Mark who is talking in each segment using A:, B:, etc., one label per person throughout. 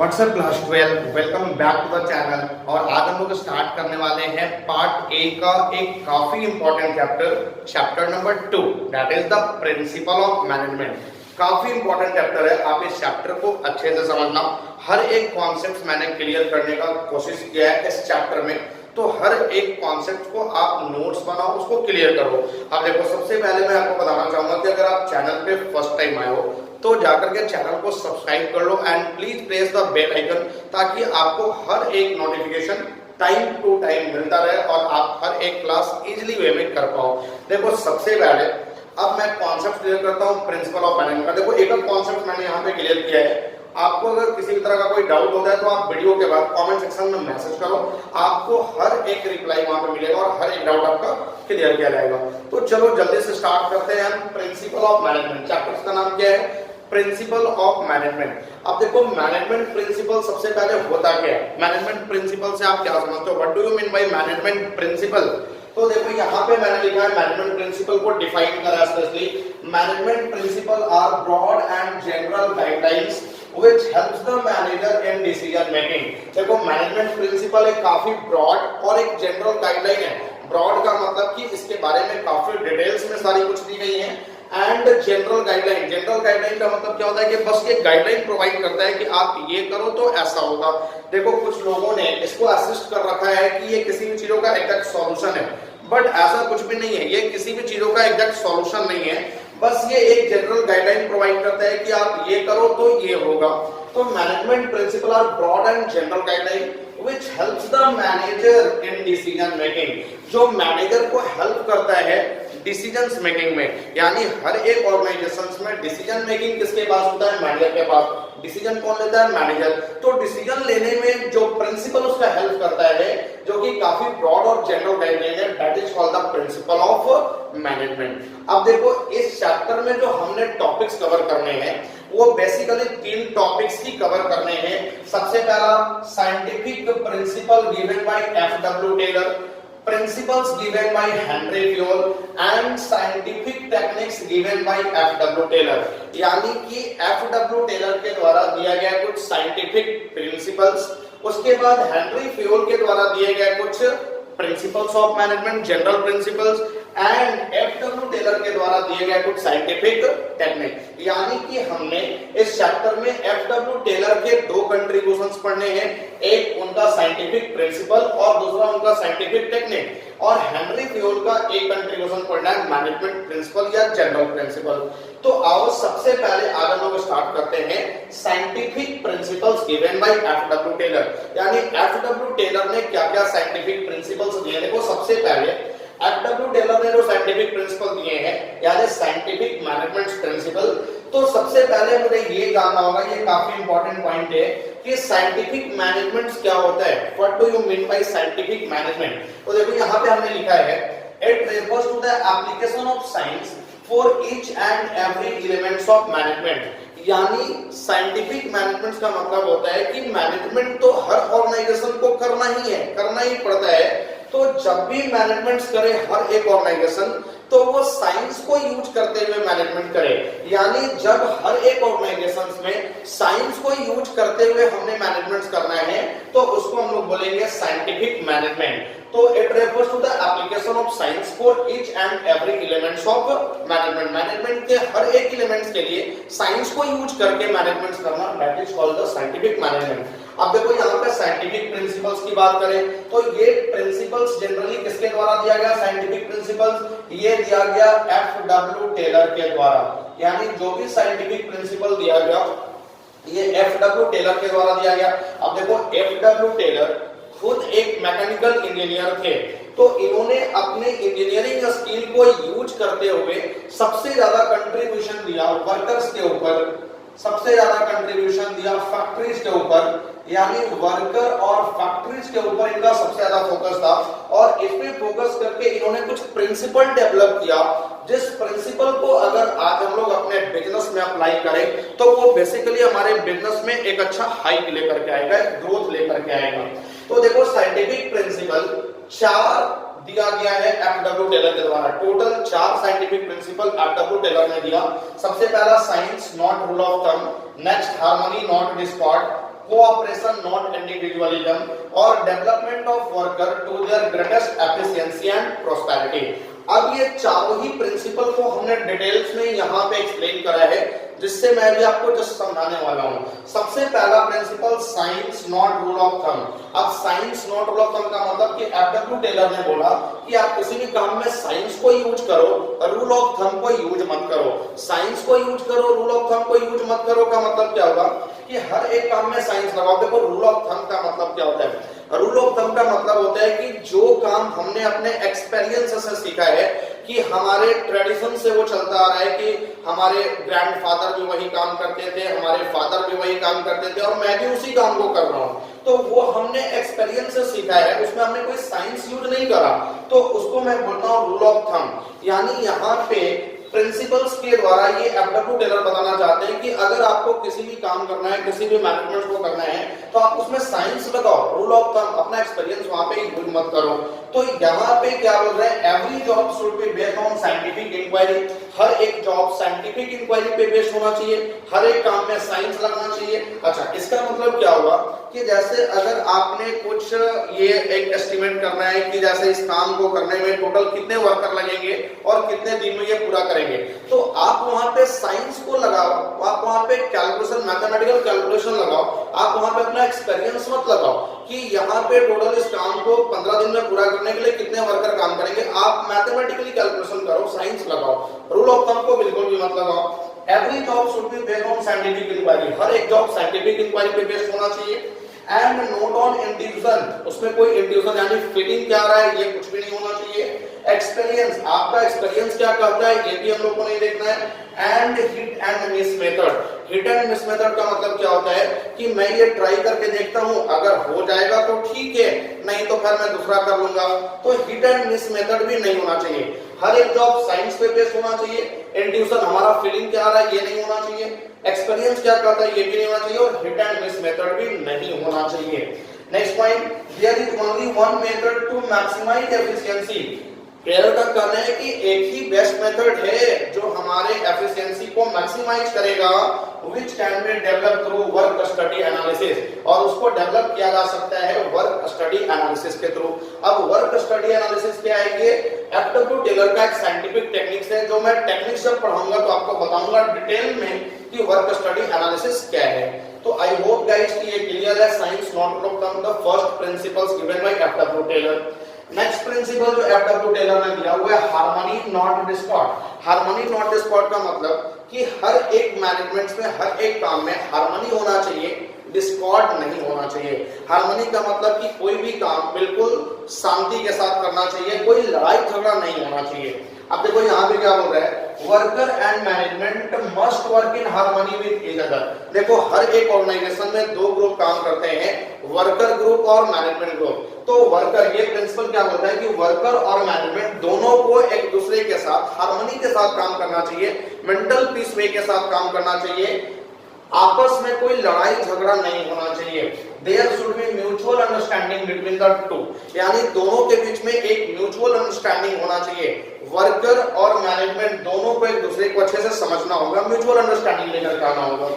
A: WhatsApp class 12 welcome back to the channel. और आज हम लोग स्टार्ट करने वाले हैं पार्ट ए का एक काफी important chapter number 2 that is the principle of management. काफी इंपॉर्टेंट चैप्टर है, आप इस चैप्टर को अच्छे से समझना। हर एक कॉन्सेप्ट मैंने क्लियर करने का कोशिश किया है इस चैप्टर में, तो हर एक कॉन्सेप्ट को आप नोट्स बनाओ, उसको क्लियर करो। अब देखो, सबसे पहले मैं आपको बताना चाहूंगा कि अगर आप चैनल पे फर्स्ट टाइम आए हो तो जाकर के चैनल को सब्सक्राइब कर लो and please press the bell icon, ताकि आपको हर एक नोटिफिकेशन टाइम टू टाइम मिलता रहे और आप हर एक क्लास इजीली वे में कर पाओ। देखो, सबसे पहले अब मैं कॉन्सेप्ट क्लियर करता हूँ प्रिंसिपल ऑफ मैनेजमेंट का। देखो, एक कॉन्सेप्ट मैंने यहाँ पे क्लियर किया है। आपको अगर किसी भी तरह का कोई डाउट होता है तो आप वीडियो के बाद कमेंट सेक्शन में मैसेज करो, आपको हर एक रिप्लाई वहां पे मिलेगा और हर एक डाउट आपका क्लियर किया जाएगा। तो चलो जल्दी से स्टार्ट करते हैं। प्रिंसिपल ऑफ मैनेजमेंट चैप्टर का नाम क्या है? Principle of management. अब देखो, मैनेजमेंट प्रिंसिपल सबसे पहले होता क्या है? मैनेजमेंट प्रिंसिपल से आप क्या समझते हो? What do you mean by management principle? तो देखो, यहाँ पे मैंने लिखा है मैनेजमेंट प्रिंसिपल को डिफाइन करा specially. Management principle are broad and general guidelines which helps the manager in decision making। देखो, मैनेजमेंट प्रिंसिपल एक काफी ब्रॉड और एक जनरल गाइडलाइन है। ब्रॉड का मतलब कि इसके बारे में काफी डिटेल्स में सारी कुछ दी गई है, एंड जनरल गाइडलाइन का मतलब क्या होता है कि बस ये गाइडलाइन प्रोवाइड करता है कि आप ये करो तो ऐसा होगा। देखो, कुछ लोगों ने इसको असिस्ट कर रखा है कि ये किसी भी चीजों का एग्जैक्ट सॉल्यूशन है, बट ऐसा कुछ भी नहीं है। ये किसी भी चीजों का एग्जैक्ट सॉल्यूशन नहीं है, बस ये एक जनरल गाइडलाइन प्रोवाइड करता है कि आप ये करो तो ये होगा। तो management principle are broad and general guideline which helps the manager in decision making। जो मैनेजर को हेल्प करता है डिसीजन मेकिंग में, यानी हर एक ऑर्गेनाइजेशन में डिसीजन मेकिंग किसके पास होता है? मैनेजर के पास। डिसीजन कौन लेता है? मैनेजर। तो डिसीजन लेने में जो प्रिंसिपल उसका हेल्प करता है, जो कि काफी ब्रॉड और जनरल गाइडलाइन है, that is called the principle of management. अब देखो, इस चैप्टर में जो हमने टॉपिक्स कवर करने हैं वो बेसिकली 3 टॉपिक्स की कवर करने हैं। सबसे पहला scientific principle given by F W. Taylor, principles given by Henry Fayol and scientific techniques given by F W. Taylor. यानी कि एफ.डब्ल्यू. टेलर के द्वारा दिया गया कुछ साइंटिफिक प्रिंसिपल्स, उसके बाद हेनरी फ्योल के द्वारा दिए गए कुछ principles of management, general principles, and F W. Taylor के द्वारा दिए गए कुछ साइंटिफिक टेक्निक। यानी कि हमने इस चैप्टर में एफ.डब्ल्यू. टेलर के 2 कंट्रीब्यूशंस पढ़ने हैं, एक उनका साइंटिफिक प्रिंसिपल और दूसरा उनका साइंटिफिक टेक्निक। और हेनरी फ्योल का एक कंट्रीब्यूशन पढ़ना है मैनेजमेंट प्रिंसिपल या जनरल प्रिंसिपल। तो आओ सबसे पहले आज हम लोग स्टार्ट करते हैं scientific principles given by F W. Taylor. यानी एफ.डब्ल्यू. टेलर ने क्या क्या साइंटिफिक प्रिंसिपल्स दिए? देखो, सबसे पहले एफ.डब्ल्यू. टेलर ने जो साइंटिफिक प्रिंसिपल दिए हैं, यानी साइंटिफिक मैनेजमेंट प्रिंसिपल, तो सबसे पहले मुझे ये जानना होगा, ये काफी इंपॉर्टेंट पॉइंट है कि साइंटिफिक मैनेजमेंट क्या होता है। What do you mean by scientific management? तो देखो, यहाँ पे हमने लिखा है it refers to the application of science for each and every elements of management. यानी साइंटिफिक मैनेजमेंट का मतलब होता है कि मैनेजमेंट तो हर ऑर्गेनाइजेशन को करना ही है, करना ही पड़ता है। तो जब भी मैनेजमेंट करे हर एक ऑर्गेनाइजेशन, तो वो साइंस को यूज करते हुए मैनेजमेंट करे। यानी जब हर एक ऑर्गेनाइजेशन में साइंस को यूज करते हुए हमने मैनेजमेंट करना है, तो उसको हम लोग बोलेंगे साइंटिफिक मैनेजमेंट। तो it refers to the application of science for each and every elements of management. Management के हर एक एलिमेंट्स के लिए साइंस को यूज करके मैनेजमेंट करना, that is called the scientific management. अब देखो, यहाँ पे साइंटिफिक प्रिंसिपल्स की बात करें तो ये प्रिंसिपल्स जनरली किसके द्वारा दिया गया? साइंटिफिक प्रिंसिपल्स ये दिया गया एफ.डब्ल्यू. टेलर के द्वारा। यानी जो भी साइंटिफिक प्रिंसिपल दिया गया ये एफ.डब्ल्यू. टेलर के द्वारा दिया गया। अब देखो, एफ.डब्ल्यू. टेलर खुद एक मैकेनिकल इंजीनियर थे, तो इन्होंने अपने इंजीनियरिंग स्किल को यूज करते हुए सबसे ज्यादा कंट्रीब्यूशन दिया वर्कर्स के ऊपर, सबसे ज्यादा कंट्रीब्यूशन दिया फैक्ट्रीज के ऊपर। यानी वर्कर और फैक्ट्रीज के ऊपर इनका सबसे ज्यादा फोकस था, और इस पे फोकस करके इन्होंने कुछ प्रिंसिपल डेवलप किया, जिस प्रिंसिपल को अगर आज हम लोग अपने बिजनेस में अप्लाई करें तो वो बेसिकली हमारे बिजनेस में एक अच्छा हाइक लेकर के आएगा, ग्रोथ लेकर के आएगा। तो देखो, साइंटिफिक प्रिंसिपल 4 दिया गया है एफ.डब्ल्यू. टेलर के द्वारा। Total 4 scientific principle F W. Taylor ने दिया। सबसे पहला science not rule of thumb, next harmony not discord, cooperation not individualism, और development of worker to their greatest efficiency and prosperity. अब ये चारों ही प्रिंसिपल को हमने डिटेल्स में यहाँ पे एक्सप्लेन करा है, जिससे मैं भी आपको जस्ट समझाने वाला हूँ। सबसे पहला principle science not rule of thumb. अब science not rule of thumb का मतलब कि एफ.डब्ल्यू. टेलर ने बोला कि आप किसी भी काम में साइंस को यूज करो, रूल ऑफ थंब को यूज मत करो। साइंस को यूज करो, रूल ऑफ थंब को यूज मत करो का मतलब क्या होगा कि हर एक काम में साइंस लगाओ। देखो रूल ऑफ थंब का मतलब क्या होता है? रूल ऑफ थंब का मतलब होता है कि जो काम हमने अपने एक्सपीरियंस से सीखा है, कि हमारे ट्रेडिशन से वो चलता आ रहा है, कि हमारे ग्रैंडफादर भी वही काम करते थे, हमारे फादर भी वही काम करते थे और मैं भी उसी काम को कर रहा हूँ, तो वो हमने एक्सपीरियंस से सीखा है, उसमें हमने कोई साइंस यूज नहीं करा, तो उसको मैं बोलता हूँ रूल ऑफ थंब। यानी यहाँ पे प्रिंसिपल्स के द्वारा ये एफ.डब्ल्यू. टेलर बताना चाहते हैं कि अगर आपको किसी भी काम करना है, किसी भी मैनेजमेंट को करना है, तो आप उसमें साइंस लगाओ, रूल ऑफ थंब, अपना एक्सपीरियंस वहां पे यूज मत करो। तो यहाँ पे क्या बोल रहे हैं? Every job should be based on scientific inquiry. हर एक जॉब साइंटिफिक इंक्वायरी पे बेस्ड होना चाहिए, हर एक काम में साइंस लगना चाहिए। अच्छा, इसका मतलब क्या हुआ कि जैसे अगर आपने कुछ ये एक एस्टिमेट करना है कि जैसे इस काम को करने में टोटल कितने वर्कर लगेंगे और कितने दिन में ये पूरा करेंगे, तो आप वहां पे साइंस को लगाओ, आप वहां पे कैलकुलेशन, मैथमेटिकल कैलकुलेशन लगाओ, आप वहां पे अपना एक्सपीरियंस मत लगाओ कि यहाँ पे टोटल इस काम को 15 दिन में पूरा करने के लिए कितने वर्कर काम करेंगे। आप मैथमेटिकली कैलकुलेशन करो, साइंस लगाओ, रूल ऑफ थंब को बिल्कुल भी मत लगाओ। Every job should be based on scientific inquiry. हर एक जॉब साइंटिफिक इंक्वायरी पे बेस्ड होना चाहिए। एंड नोट ऑन इंट्यूशन, उसमें कोई इंट्यूशन यानी फीलिंग क्या रहा है ये कुछ भी नहीं होना चाहिए। एक्सपीरियंस, आपका एक्सपीरियंस क्या कहता है ये भी हम लोग को नहीं देखना है। And hit and miss method, hit and miss method का मतलब क्या होता है कि मैं ये ट्राई करके देखता हूं, अगर हो जाएगा तो ठीक है, नहीं तो फिर मैं दूसरा कर लूंगा। तो हिट एंड मिस मेथड भी नहीं होना चाहिए। हर एक जॉब साइंस पे बेस्ड होना चाहिए। इंट्यूशन, हमारा फीलिंग क्या आ रहा है ये नहीं होना चाहिए। एक्सपीरियंस क्या कहता है ये भी नहीं होना चाहिए, और हिट एंड मिस मेथड भी नहीं होना चाहिए। Next point, there is only one method to maximise efficiency. Taylor का कहना है कि एक ही बेस्ट मेथड है जो हमारे एफिशिएंसी को मैक्सिमाइज करेगा, which can be developed through work study analysis, और उसको डेवलप किया जा सकता है वर्क स्टडी एनालिसिस के थ्रू। अब वर्क स्टडी एनालिसिस क्या है? ये एफ.डब्ल्यू. टेलर का एक साइंटिफिक टेक्निक्स है, जो मैं टेक्निक्स जब पढ़ाऊंगा तो आपको बताऊंगा डिटेल में कि वर्क स्टडी एनालिसिस क्या है। तो आई होप गाइस कि ये क्लियर है। Science not rule of thumb, the first principles given by F W. Taylor. Next principle जो एफ.डब्ल्यू. टेलर ने दिया हुआ है harmony not discord. Harmony not discord का मतलब कि हर एक मैनेजमेंट में, हर एक काम में हार्मनी होना चाहिए, डिस्कॉर्ड नहीं होना चाहिए। हार्मनी का मतलब कि कोई भी काम बिल्कुल शांति के साथ करना चाहिए, कोई लड़ाई झगड़ा नहीं होना चाहिए। अब देखो यहाँ पे क्या बोल रहा है, worker and management must work in harmony with each other. देखो हर एक ऑर्गेनाइजेशन में दो ग्रुप काम करते हैं, वर्कर ग्रुप और मैनेजमेंट ग्रुप। तो वर्कर, ये प्रिंसिपल क्या बोलता है कि वर्कर और मैनेजमेंट दोनों को एक दूसरे के साथ हार्मनी के साथ काम करना चाहिए, मेंटल पीस वे के साथ काम करना चाहिए, आपस में कोई लड़ाई झगड़ा नहीं होना चाहिए। There should be mutual understanding between the two, यानी दोनों के बीच में एक म्यूचुअल अंडरस्टैंडिंग होना चाहिए। वर्कर और मैनेजमेंट दोनों को एक दूसरे को अच्छे से समझना होगा, म्यूचुअल अंडरस्टैंडिंग लेकर के आना होगा।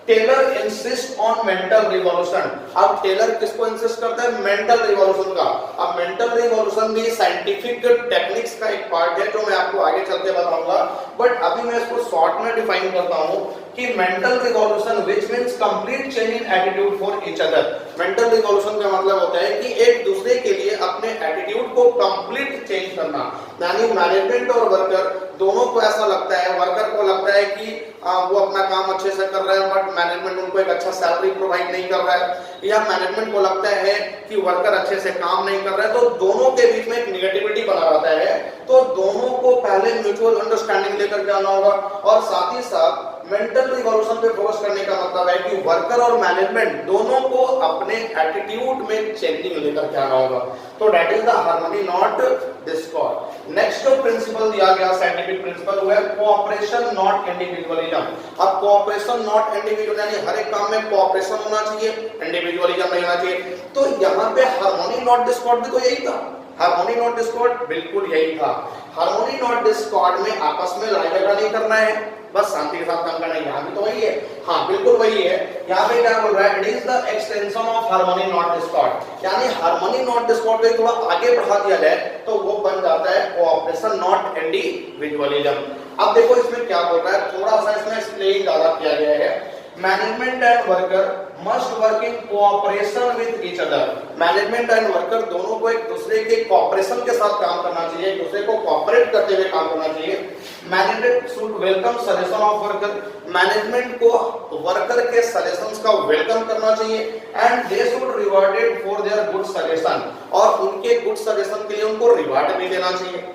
A: Taylor insist on mental revolution. अब टेलर किसको इंसिस्ट करता है? मेंटल रिवॉल्यूशन का। अब मेंटल रिवॉल्यूशन भी साइंटिफिक टेक्निक्स का एक पार्ट है, जो मैं आपको आगे चलते बताऊंगा, बट अभी मैं इसको शॉर्ट में डिफाइन करता हूं कि mental revolution which means complete change in attitude for each other. Mental revolution का मतलब होता है कि एक दूसरे के लिए अपने एटीट्यूड को कंप्लीट चेंज करना। यानी मैनेजमेंट और वर्कर दोनों को ऐसा लगता है, वर्कर को लगता है कि वो अपना काम अच्छे से कर रहे हैं, बट मैनेजमेंट उनको एक अच्छा सैलरी प्रोवाइड नहीं कर रहा है, या मैनेजमेंट को लगता है कि वर्कर अच्छे से काम नहीं कर रहे हैं, तो दोनों के बीच में एक निगेटिविटी बना रहता है। तो दोनों को पहले म्यूचुअल अंडरस्टैंडिंग लेकर के आना होगा, और साथ ही साथ मेंटल रिवॉल्यूशन पे फोकस करने का मतलब है कि वर्कर और मैनेजमेंट दोनों को अपने एटीट्यूड में चेंजिंग लेकर के आना होगा। तो that is the harmony not Discord. Next जो प्रिंसिपल दिया गया साइंटिफिक प्रिंसिपल वो है कोऑपरेशन नॉट इंडिविजुअलिज्म। अब कोऑपरेशन नॉट इंडिविजुअल, यानी हर एक काम में कोऑपरेशन होना चाहिए, इंडिविजुअलिज्म नहीं होना चाहिए। तो यहाँ पे हार्मनी नॉट डिस्कॉर्ड भी तो यही था हार्मोनी नॉट डिस्कॉर्ड बिल्कुल यही था। हार्मोनी नॉट डिस्कॉर्ड में आपस में लड़ाई झगड़ा नहीं करना है, बस शांति के साथ काम करना है। यहाँ भी तो वही है, हाँ बिल्कुल वही है। यहाँ पे क्या बोल रहा है, it is the extension of harmony not Discord, यानी हार्मोनी नॉट डिस्कॉर्ड को थोड़ा आगे बढ़ा दिया जाए तो वो बन जाता है कोऑपरेशन नॉट इंडिविजुअलिज्म। अब देखो इसमें क्या बोल रहा है, थोड़ा सा इसमें एक्सप्लेन ज्यादा किया गया है। Management and worker must work in cooperation with each other. Management and worker दोनों को एक दूसरे के कोऑपरेशन के साथ काम करना चाहिए, एक दूसरे को कोऑपरेट करते हुए काम करना चाहिए। Management should welcome suggestion of worker. Management को वर्कर के सजेशंस का वेलकम करना चाहिए and they should rewarded for their good suggestion, और उनके गुड सजेशन के लिए उनको रिवार्ड भी देना चाहिए।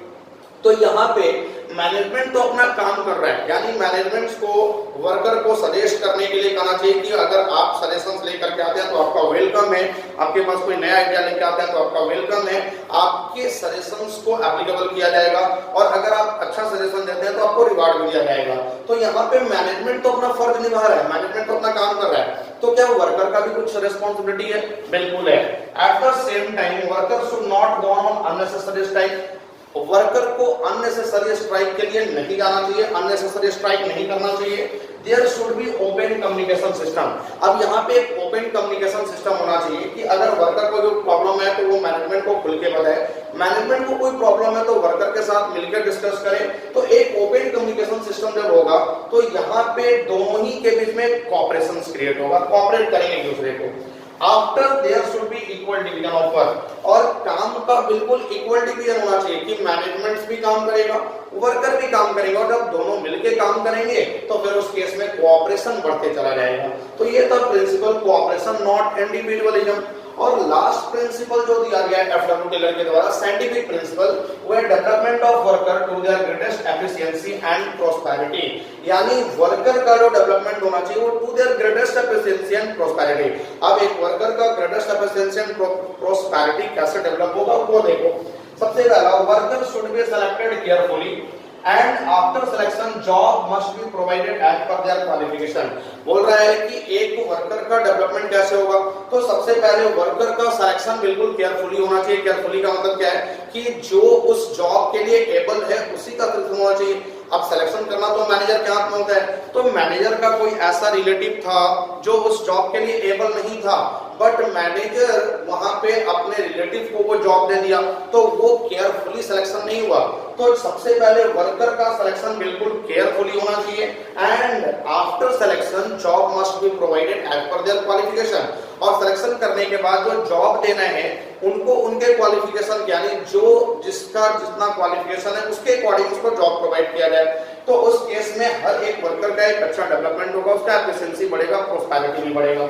A: तो यहाँ पे मैनेजमेंट तो अपना काम कर रहा है, यानी मैनेजमेंट को वर्कर को सजेस्ट करने के लिए कहना चाहिए कि अगर आप सजेशंस लेकर के आते हैं तो आपका वेलकम है, आपके पास कोई नया आइडिया लेकर आते हैं तो आपका वेलकम है, आपके सजेशंस को एप्लीकेबल किया जाएगा, और अगर आप अच्छा सजेशन देते हैं तो आपको रिवार्ड भी दिया जाएगा। तो यहाँ पे मैनेजमेंट तो अपना फर्ज निभा रहा है, मैनेजमेंट तो अपना काम कर रहा है, तो क्या वर्कर का भी कुछ रिस्पॉन्सिबिलिटी है? बिल्कुल है। At the same time worker should not go on unnecessary strike. Worker को अननेसेसरी स्ट्राइक के लिए नहीं जाना चाहिए, अननेसेसरी स्ट्राइक नहीं करना चाहिए। There should be open communication system. अब यहाँ पे एक ओपन कम्युनिकेशन सिस्टम होना चाहिए कि अगर वर्कर को जो प्रॉब्लम है तो वो मैनेजमेंट को खुल के बताए, मैनेजमेंट को कोई प्रॉब्लम है तो वर्कर के साथ मिलकर डिस्कस करें। तो एक ओपन कम्युनिकेशन सिस्टम जब होगा तो यहाँ पे दोनों ही के बीच में कोऑपरेशन क्रिएट होगा, कोऑपरेट करेंगे एक दूसरे को। After their should B equal division of work, और काम का बिल्कुल इक्वल डिवीजन होना चाहिए कि मैनेजमेंट भी काम करेगा, वर्कर भी काम करेगा, और जब दोनों मिलके काम करेंगे तो फिर उस केस में कोऑपरेशन बढ़ते चला जाएगा। तो ये था प्रिंसिपल कोऑपरेशन नॉट इंडिविजुअलिज्म। और लास्ट प्रिंसिपल जो दिया गया है एफडब्ल्यू टेलर के द्वारा, साइंटिफिक प्रिंसिपल, वो है development of worker to their greatest efficiency and prosperity. यानी वर्कर का जो डेवलपमेंट होना चाहिए वो to their greatest efficiency and prosperity. अब एक वर्कर का ग्रेटेस्ट एफिशिएंसी एंड प्रोस्पेरिटी कैसे डेवलप होगा वो देखो। सबसे पहला, worker should be selected carefully and after selection job must be provided as per their qualification। बोल रहा है कि एक वर्कर का डेवलपमेंट कैसे होगा, तो सबसे पहले वर्कर का सिलेक्शन बिल्कुल केयरफुली होना चाहिए। केयरफुली का मतलब क्या है कि जो उस जॉब के लिए एबल है उसी का सिलेक्शन होना चाहिए। अब सिलेक्शन करना तो मैनेजर के हाथ में होता है, तो मैनेजर का कोई ऐसा रिलेटिव था जो उस जॉब के लिए एबल नहीं था, बट मैनेजर वहां पे अपने रिलेटिव को वो जॉब दे दिया, तो वो केयरफुली सिलेक्शन नहीं हुआ। तो सबसे पहले वर्कर का सिलेक्शन बिल्कुल केयरफुली होना चाहिए and after selection job must be provided as per their qualification. और सिलेक्शन करने के बाद जो जॉब देना है उनको उनके क्वालिफिकेशन, यानी जो जिसका जितना क्वालिफिकेशन है उसके अकॉर्डिंग उसको जॉब प्रोवाइड किया जाए। तो उस केस में हर एक वर्कर का एक अच्छा डेवलपमेंट होगा, उसका एफिशिएंसी बढ़ेगा, प्रोस्पेरिटी भी बढ़ेगा।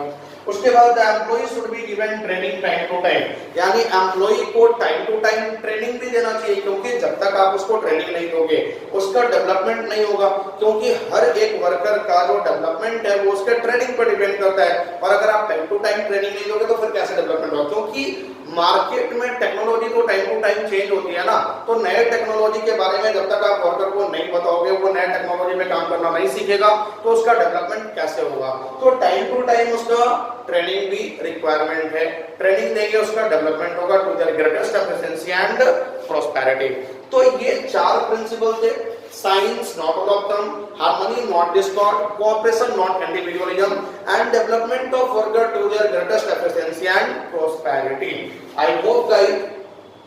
A: उसके बाद employ should be given training time to time, यानी एम्प्लॉय को टाइम टू टाइम ट्रेनिंग भी देना चाहिए, क्योंकि जब तक आप उसको ट्रेनिंग नहीं दोगे उसका डेवलपमेंट नहीं होगा। क्योंकि हर एक वर्कर का जो डेवलपमेंट है वो उसके ट्रेनिंग पर डिपेंड करता है, और अगर आप टाइम टू टाइम ट्रेनिंग नहीं दोगे तो फिर कैसे डेवलपमेंट होगा? क्योंकि मार्केट में टेक्नोलॉजी तो टाइम टू टाइम चेंज होती है ना, तो नए टेक्नोलॉजी के बारे में जब तक आप वर्कर को नहीं बताओगे, वो नए टेक्नोलॉजी में काम करना नहीं सीखेगा, तो उसका डेवलपमेंट कैसे होगा? तो टाइम टू टाइम उसका ट्रेनिंग भी रिक्वायरमेंट है, ट्रेनिंग देंगे उसका डेवलपमेंट होगा to their greatest efficiency and prosperity. तो ये चार प्रिंसिपल थे, साइंस नॉट ऑटोक्टम, harmony not discord, cooperation not individualism and development of worker to their greatest efficiency and prosperity. I hope guys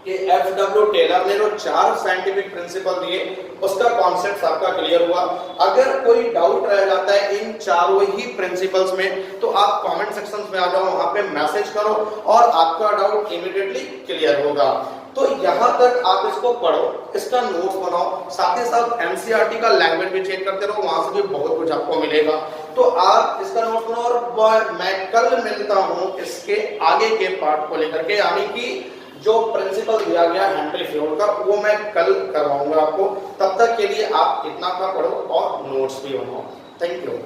A: कि एफडब्ल्यू टेलर ने जो चार साइंटिफिक प्रिंसिपल दिए उसका कॉन्सेप्ट आपका क्लियर हुआ। अगर कोई डाउट रह जाता है इन चारों ही प्रिंसिपल्स में तो आप कमेंट सेक्शन में आ जाओ, वहां पे मैसेज करो और आपका डाउट इमीडिएटली क्लियर होगा। तो यहाँ तक आप इसको पढ़ो, इसका नोट्स बनाओ, साथ ही साथ एनसीईआरटी का लैंग्वेज भी चेक करते रहो, वहां से भी बहुत कुछ आपको मिलेगा। तो आप इसका नोट्स बनाओ और मैं कल मिलता हूँ इसके आगे के पार्ट को लेकर के, यानी कि जो प्रिंसिपल दिया गया हेनरी फ्योर्ड का वो मैं कल करवाऊंगा आपको। तब तक के लिए आप इतना का पढ़ो और नोट्स भी बनाओ। Thank you.